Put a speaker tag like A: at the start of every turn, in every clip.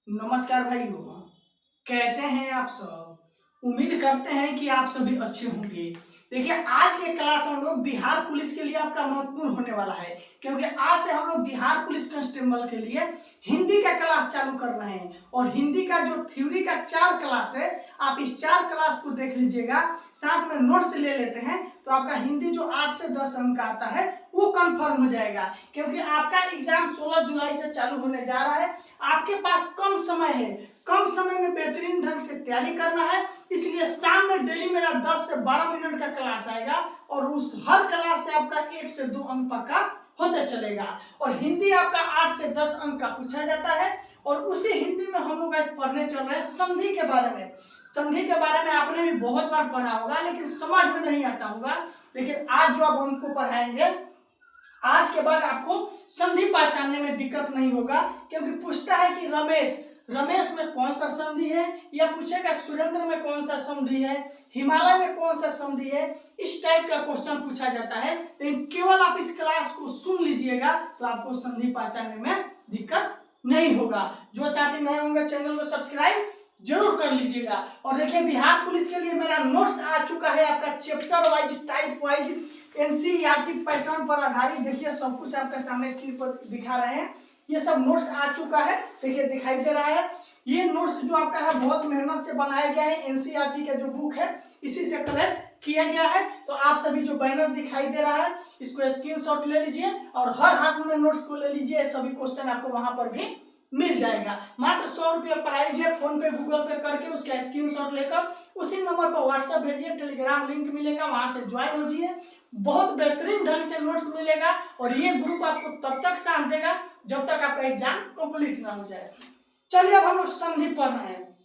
A: नमस्कार भाइयों, कैसे हैं आप सब। उम्मीद करते हैं कि आप सभी अच्छे होंगे। देखिए, आज के क्लास हम लोग बिहार पुलिस के लिए आपका महत्वपूर्ण होने वाला है, क्योंकि आज से हम लोग बिहार पुलिस कांस्टेबल के लिए हिंदी का क्लास चालू कर रहे हैं। और हिंदी का जो थ्योरी का 4 क्लास है, आप इस 4 क्लास को देख लीजिएगा, साथ में नोट्स ले लेते हैं तो आपका हिंदी जो 8 से 10 अंक का आता है वो कंफर्म हो जाएगा। क्योंकि आपका एग्जाम 16 जुलाई से चालू होने जा रहा है। आपके पास कम समय है, कम समय में बेहतरीन ढंग से तैयारी करना है। इसलिए शाम में डेली मेरा 10 से 12 मिनट का क्लास आएगा और उस हर क्लास से आपका 1 से 2 अंक पक्का होते चलेगा। और हिंदी आपका 8 से 10 अंक का पूछा जाता है। और उसी हिंदी में हम लोग आज पढ़ने चल रहे हैं संधि के बारे में। संधि के बारे में आपने भी बहुत बार पढ़ा होगा, लेकिन समझ में नहीं आता होगा। लेकिन आज जो अब हमको पढ़ाएंगे, आज के बाद आपको संधि पहचानने में दिक्कत नहीं होगा। क्योंकि पूछता है कि रमेश में कौन सा संधि है, या पूछेगा सुरेंद्र में कौन सा संधि है, हिमालय में कौन सा संधि है। इस टाइप का क्वेश्चन पूछा जाता है। लेकिन केवल आप इस क्लास को सुन लीजिएगा तो आपको संधि पहचानने में दिक्कत नहीं होगा। जो साथी नए होंगे चैनल को सब्सक्राइब जरूर कर लीजिएगा। और देखिए, बिहार पुलिस के लिए मेरा नोट्स आ चुका है आपका chapter wise, type wise, NCERT pattern पर आधारित। देखिए, सब कुछ आपके सामने स्क्रीन पर दिखा रहे हैं। ये सब नोट्स आ चुका है, देखिए दिखाई दे रहा है। ये नोट्स जो आपका है बहुत मेहनत से बनाया गया है। एनसीईआरटी का जो बुक है इसी से कलेक्ट किया गया है। तो आप सभी जो बैनर दिखाई दे रहा है, इसको स्क्रीनशॉट ले लीजिए और हर हाथ में नोट्स को ले लीजिए। सभी क्वेश्चन आपको वहां पर भी मिल जाएगा। मात्र 100 रुपया प्राइज है। फोन पे गूगल पे करके उसका स्क्रीनशॉट लेकर उसी नंबर पर व्हाट्सएप भेजिए। टेलीग्राम लिंक मिलेगा, वहां से ज्वाइन हो जाइए। बहुत बेहतरीन ढंग से नोट्स मिलेगा। और ये ग्रुप आपको तब तक साथ देगा जब तक आपका एग्जाम कंप्लीट ना हो जाए। चलिए, अब हम लोग संधि पढ़ रहे हैं।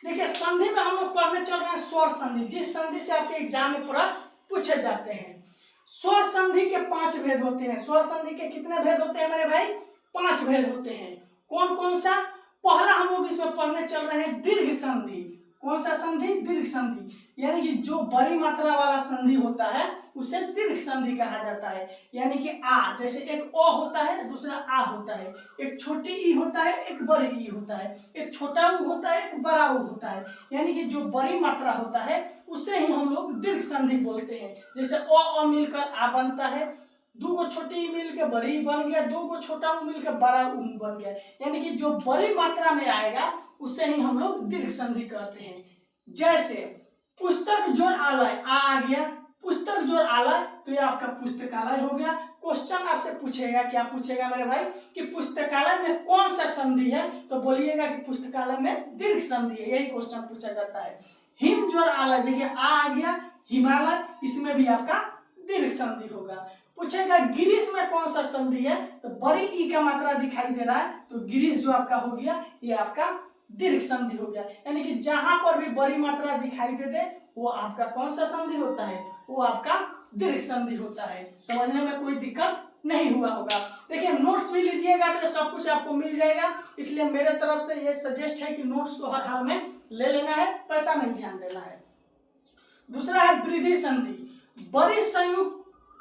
A: देखिए, संधि में हम लोग पढ़ने चल रहे हैं स्वर संधि, जिस संधि से आपके एग्जाम में प्रश्न पूछे जाते हैं। स्वर संधि के 5 भेद होते हैं। स्वर संधि के कितने भेद होते हैं मेरे भाई? 5 भेद होते हैं। कौन कौन सा? पहला हम लोग इसमें पढ़ने चल रहे हैं दीर्घ संधि। कौन सा संधि? दीर्घ संधि। यानी कि जो बड़ी मात्रा वाला संधि होता है उसे दीर्घ संधि कहा जाता है। यानी कि आ, जैसे एक ओ होता है, दूसरा आ होता है, एक छोटी ई होता है, एक बड़ी ई होता है, एक छोटा ऊ होता है, एक बड़ा ऊ होता है। यानी कि जो बड़ी मात्रा होता है उसे ही हम लोग दीर्घ संधि बोलते हैं। जैसे ओ मिलकर आ बनता है, 2 को छोटी ई मिल के बड़ी बन गया, 2 को छोटा ऊ मिल के बड़ा ऊ बन गया। यानी कि जो बड़ी मात्रा में आएगा उसे ही हम लोग दीर्घ संधि कहते हैं। जैसे पुस्तक जोड़ आलय, आ गया, पुस्तक जोड़ आलय, तो ये आपका पुस्तकालय हो गया। क्वेश्चन आपसे पूछेगा, क्या पूछेगा मेरे भाई, कि पुस्तकालय में कौन सा संधि है, तो बोलिएगा कि पुस्तकालय में दीर्घ संधि है। यही क्वेश्चन पूछा जाता है। हिम जोड़ आलय, देखिए आ गया, हिमालय, इसमें भी आपका दीर्घ संधि होगा। पूछेगा गिरीश में कौन सा संधि है, तो बड़ी ई का मात्रा दिखाई दे रहा है, तो गिरीश जो आपका हो गया ये आपका दीर्घ संधि हो गया। यानी कि जहां पर भी बड़ी मात्रा दिखाई दे दे वो आपका कौन सा संधि होता है, वो आपका दीर्घ संधि होता है। समझने में कोई दिक्कत नहीं हुआ होगा। देखिए, नोट्स भी लीजिएगा तो सब कुछ आपको मिल जाएगा। इसलिए मेरे तरफ से ये सजेस्ट है कि नोट्स को हर हाल में ले लेना है, पैसा नहीं ध्यान देना है। दूसरा है वृद्धि संधि। बड़ी संयुक्त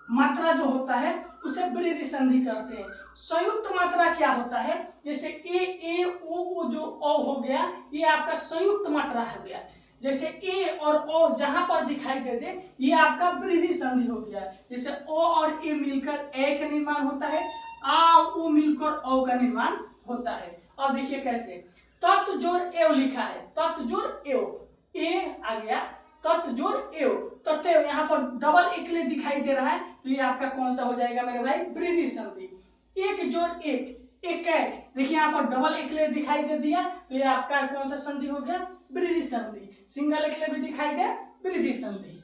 A: मात्रा जो होता है उसे वृद्धि संधि कहते हैं। संयुक्त मात्रा क्या होता है, जैसे ए ओ जो ओ हो गया, ये आपका संयुक्त मात्रा हो गया। जैसे ए और ओ जहां पर दिखाई दे दे ये आपका वृद्धि संधि हो गया। जैसे ओ और ए मिलकर ए का निर्माण होता है, आ उ मिलकर ओ का निर्माण होता है। अब देखिए कैसे, तत्व जोड़ एव लिखा है, तत्व जोड़ एव, ए आ गया, तत्व जोड़ एव, तत्व यहाँ पर डबल इकले दिखाई दे रहा है, तो ये आपका कौन सा हो जाएगा मेरे भाई? वृद्धि संधि। एक जोड़ एक, एक एक, देखिए यहाँ पर डबल इकले दिखाई दे दिया, तो ये आपका कौन सा संधि हो गया? वृद्धि संधि। सिंगल इकले भी दिखाई दे, वृद्धि संधि।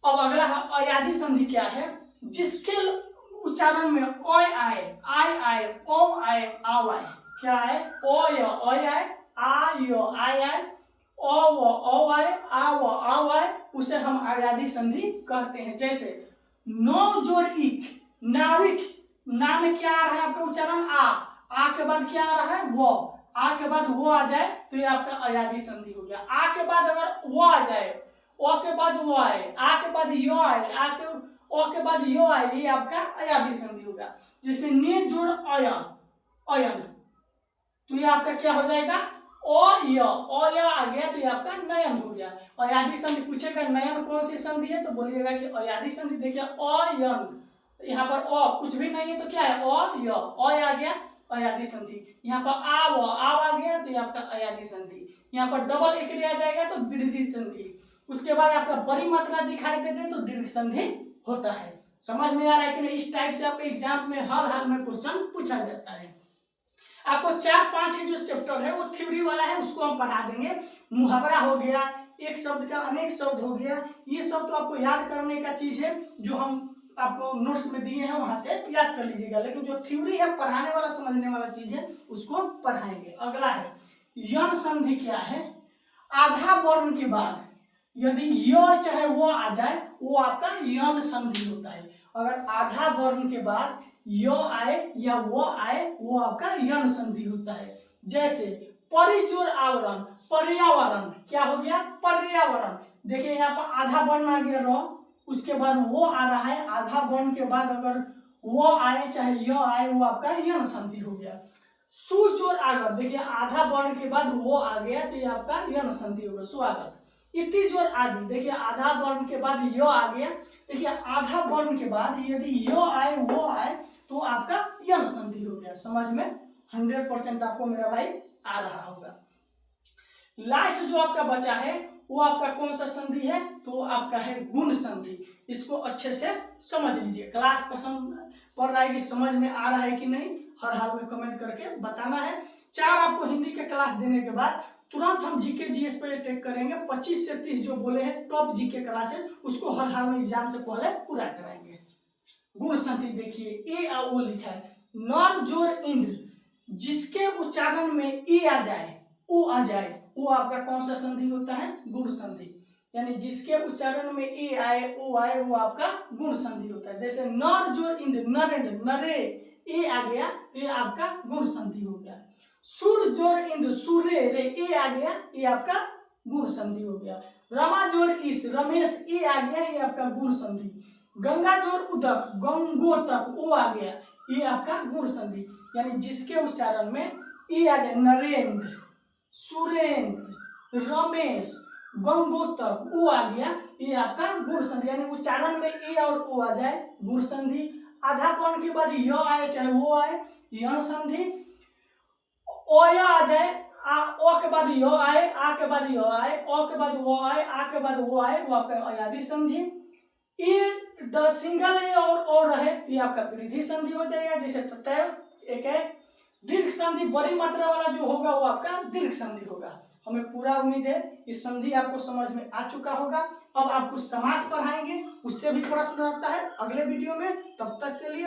A: अब अगला है अयाधि संधि। क्या है? जिसके उच्चारण में ओय आए, आय आए, ओ आए, आव आए। क्या है? ओय ओय आए, आय आय आए, ओ आए, आव आए, उसे हम अयाधि संधि कहते हैं। जैसे नौ जोड़ इक, नाविक, ना में क्या आ रहा है आपका उच्चारण? आ के बाद क्या आ रहा है? वो, आ के बाद वो आ जाए तो ये आपका अयाधि संधि हो गया। आ के बाद अगर वो आ जाए, ओ के बाद वो आए, आ के बाद यो आए, आ के ओ के बाद यो आए, ये आपका अयाधि संधि होगा। जैसे ने जोड़ अयन, अयन, तो ये आपका क्या हो जाएगा, ओ य आ गया तो ये आपका नयन हो गया। अयादी संधि पूछेगा नयन कौन सी संधि है तो बोलिएगा कि अयादी संधि। देखिए अयन, यहाँ पर अ कुछ भी नहीं है तो क्या है अ आ गया अयादी संधि। यहाँ पर आव आ गया तो ये आपका अयादी संधि। यहाँ पर डबल एक आ जाएगा तो वृद्धि संधि। उसके बाद आपका बड़ी मात्रा दिखाई देते तो दीर्घ संधि होता है। समझ में आ रहा है कि नहीं? इस टाइप से आपके एग्जाम में हर हाल में क्वेश्चन पूछा जाता है। आपको 4-5 जो चैप्टर है वो थ्योरी वाला है, उसको हम पढ़ा देंगे। मुहावरा हो गया, एक शब्द का अनेक शब्द हो गया, ये सब तो आपको याद करने का चीज है, जो हम आपको नोट्स में दिए हैं वहां से याद कर लीजिएगा। लेकिन जो थ्योरी है, पढ़ाने वाला समझने वाला चीज है, उसको पढ़ाएंगे। अगला है यण संधि। क्या है? आधा वर्ण के बाद यदि य चाहे वो आ जाए वो आपका यण संधि होता है। अगर आधा वर्ण के बाद य आए या वो आए वो आपका यण संधि होता है। जैसे परिजोर आवरण, पर्यावरण, क्या हो गया पर्यावरण। देखिए यहाँ पर आधा वर्ण आ गया र, उसके बाद वो आ रहा है, आधा वर्ण के बाद अगर वो आए चाहे य आए वो आपका यण संधि हो गया। सुजोर आगर, देखिए आधा वर्ण के बाद वो आ गया तो ये आपका यण संधि होगा स्वागत। इति जोर आदि, देखिए आधा वर्ण के बाद य आ गया, देखिए आधा वर्ण के बाद यदि य आए वो आए तो आपका यण संधि हो गया। समझ में 100% आपको मेरा भाई आ रहा होगा। लास्ट जो आपका बचा है वो आपका कौन सा संधि है तो आपका है गुण संधि। इसको अच्छे से समझ लीजिए। क्लास पसंद पड़ रहा है कि समझ में आ रहा है कि नहीं, हर हाल में कमेंट करके बताना है। 4 आपको हिंदी के क्लास देने के बाद तुरंत हम जीके जीएस पे टेक करेंगे। 25 से 30 जो बोले हैं टॉप जीके क्लासेस, उसको हर हाल में एग्जाम से पहले पूरा कराएंगे। गुण संधि देखिए ए आ ओ लिखा है। नर जोर इंद्र, जिसके उच्चारण में ए आ जाए ओ आ जाए वो आपका कौन सा संधि होता है गुण संधि। यानी जिसके उच्चारण में ए आए ओ आए वो आपका गुण संधि होता है। जैसे नर जोर इंद्र, नरेंद्र, नरे ए आ गया तो ये आपका गुण संधि हो गया। सुर जोर इंद्र, सूर्य रे ए आ गया ये आपका गुण संधि हो गया। रमा जोर ईश, रमेश ए आ गया ये आपका गुण संधि। गंगा जोर उदक, गंगोतक ओ आ गया ये आपका गुण संधि। यानी जिसके उच्चारण में ए आ जाए, नरेंद्र, सुरेंद्र, रमेश, गंगोतक ओ आ गया ये आपका गुण संधि। यानी उच्चारण में ए और ओ आ जाए गुण संधि। आधा वर्ण के बाद य आए चाहे वो आए यण संधि। ओ आ जाए, ओ के बाद य आए, आ के बाद य आए, ओ के बाद वो आए, आ के बाद वो आए वो आपका अयादी संधि। ए सिंगल ए और ओ रहे ये आपका वृद्धि संधि हो जाएगा। जैसे तय एक है। दीर्घ संधि बड़ी मात्रा वाला जो होगा वो आपका दीर्घ संधि होगा। हमें पूरा उम्मीद है इस संधि आपको समझ में आ चुका होगा। अब आपको समास पढ़ाएंगे, उससे भी प्रश्न रहता है अगले वीडियो में। तब तक के लिए